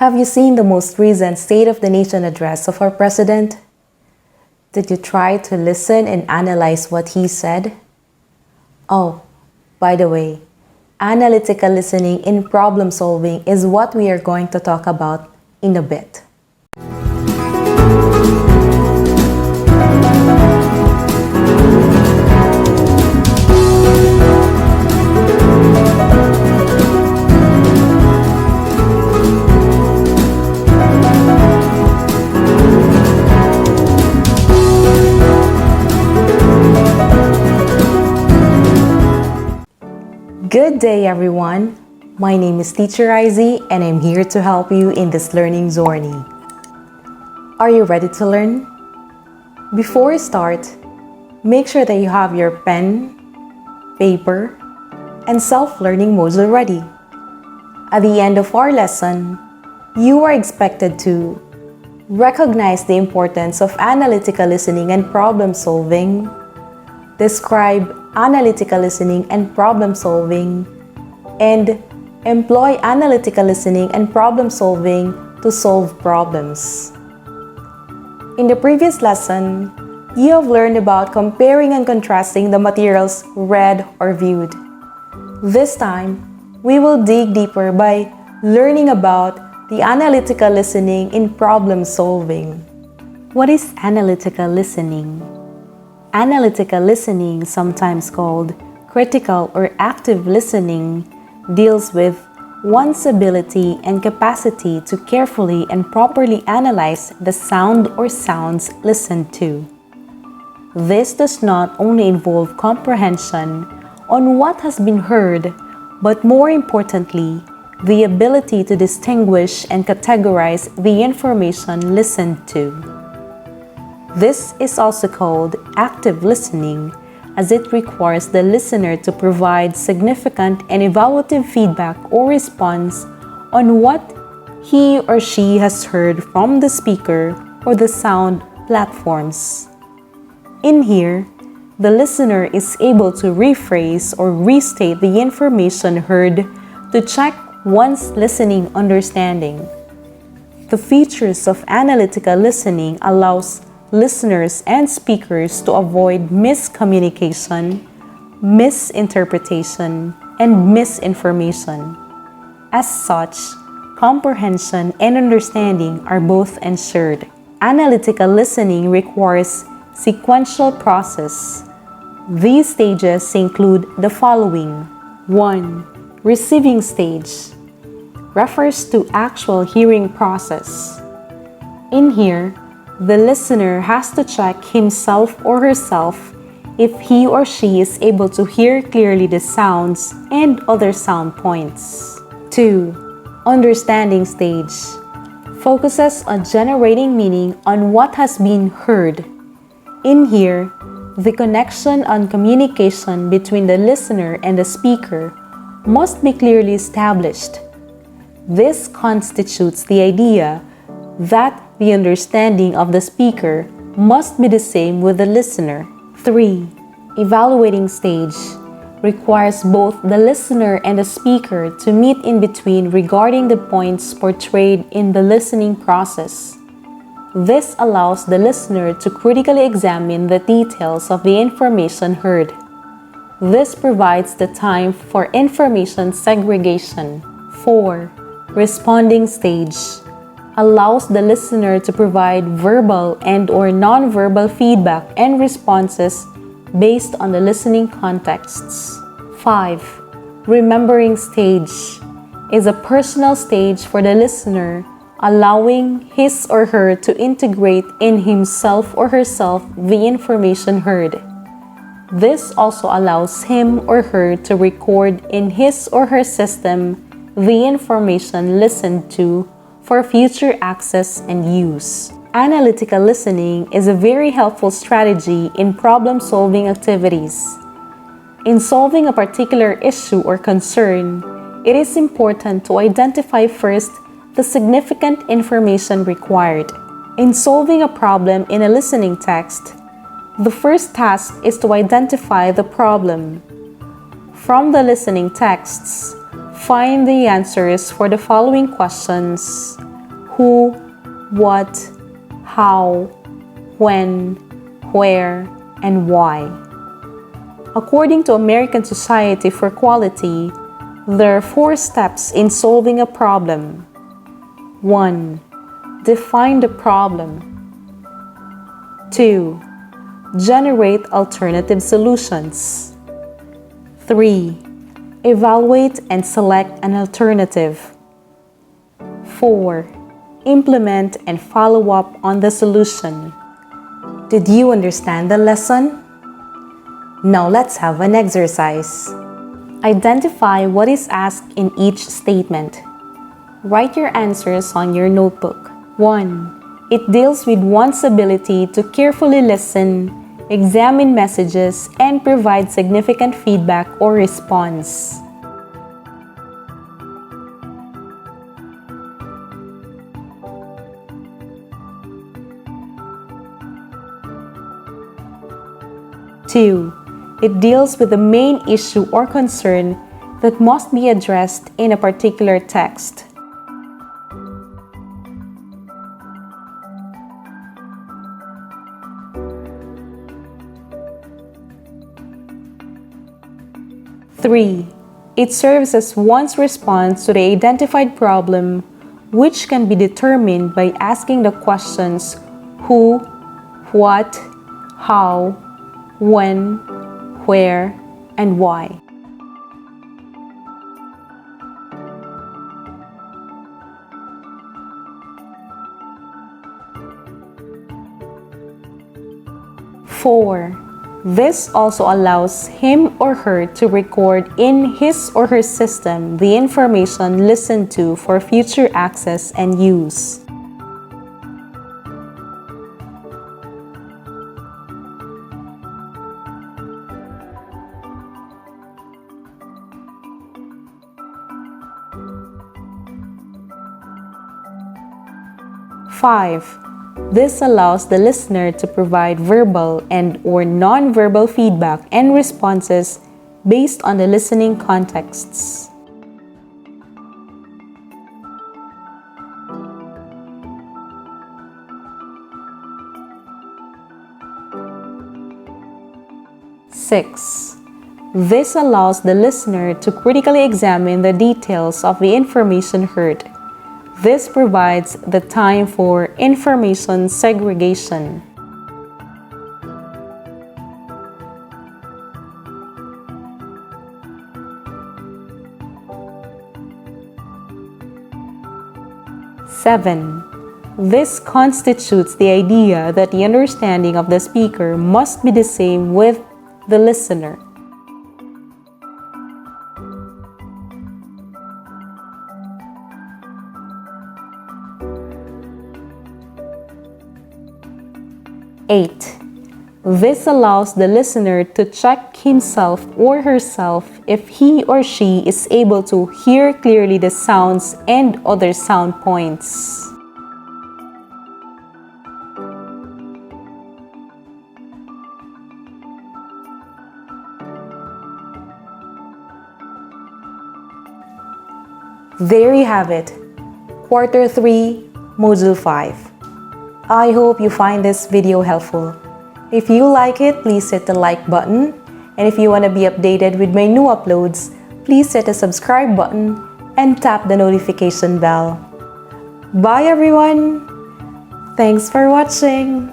Have you seen the most recent State of the Nation address of our President? Did you try to listen and analyze what he said? Oh, by the way, analytical listening in problem solving is what we are going to talk about in a bit. Good day, everyone. My name is Teacher Izzy, and I'm here to help you in this learning journey. Are you ready to learn? Before we start, make sure that you have your pen, paper, and self-learning module ready. At the end of our lesson, you are expected to recognize the importance of analytical listening and problem solving, describe analytical listening and problem solving, and employ analytical listening and problem solving to solve problems. In the previous lesson, you have learned about comparing and contrasting the materials read or viewed. This time, we will dig deeper by learning about the analytical listening in problem solving. What is analytical listening? Analytical listening, sometimes called critical or active listening, deals with one's ability and capacity to carefully and properly analyze the sound or sounds listened to. This does not only involve comprehension on what has been heard, but more importantly, the ability to distinguish and categorize the information listened to. This is also called active listening, as it requires the listener to provide significant and evaluative feedback or response on what he or she has heard from the speaker or the sound platforms. In here, the listener is able to rephrase or restate the information heard to check one's listening understanding. The features of analytical listening allows listeners and speakers to avoid miscommunication, misinterpretation, and misinformation. As such, comprehension and understanding are both ensured. Analytical listening requires sequential process. These stages include the following. 1. Receiving stage refers to actual hearing process. In here, the listener has to check himself or herself if he or she is able to hear clearly the sounds and other sound points. 2. Understanding stage focuses on generating meaning on what has been heard. In here, the connection and communication between the listener and the speaker must be clearly established. This constitutes the idea that the understanding of the speaker must be the same with the listener. 3. Evaluating stage requires both the listener and the speaker to meet in between regarding the points portrayed in the listening process. This allows the listener to critically examine the details of the information heard. This provides the time for information segregation. 4. Responding stage allows the listener to provide verbal and/or non-verbal feedback and responses based on the listening contexts. 5. Remembering stage is a personal stage for the listener, allowing his or her to integrate in himself or herself the information heard. This also allows him or her to record in his or her system the information listened to for future access and use. Analytical listening is a very helpful strategy in problem-solving activities. In solving a particular issue or concern, it is important to identify first the significant information required. In solving a problem in a listening text, the first task is to identify the problem. From the listening texts, find the answers for the following questions who, what, how, when, where, and why. According to American Society for Quality, there are 4 steps in solving a problem. 1. Define the problem. 2. Generate alternative solutions. 3. Evaluate and select an alternative. 4. Implement and follow up on the solution. Did you understand the lesson? Now let's have an exercise. Identify what is asked in each statement. Write your answers on your notebook. 1. It deals with one's ability to carefully listen, examine messages, and provide significant feedback or response. 2. It deals with the main issue or concern that must be addressed in a particular text. 3. It serves as one's response to the identified problem, which can be determined by asking the questions who, what, how, when, where, and why. Four. This also allows him or her to record in his or her system the information listened to for future access and use. Five. This allows the listener to provide verbal and/or non-verbal feedback and responses based on the listening contexts. Six. This allows the listener to critically examine the details of the information heard. This provides the time for information segregation. Seven. This constitutes the idea that the understanding of the speaker must be the same with the listener. Eight. This allows the listener to check himself or herself if he or she is able to hear clearly the sounds and other sound points. There you have it, Quarter 3, Module 5. I hope you find this video helpful. If you like it, please hit the like button. And if you want to be updated with my new uploads, please hit the subscribe button and tap the notification bell. Bye everyone! Thanks for watching!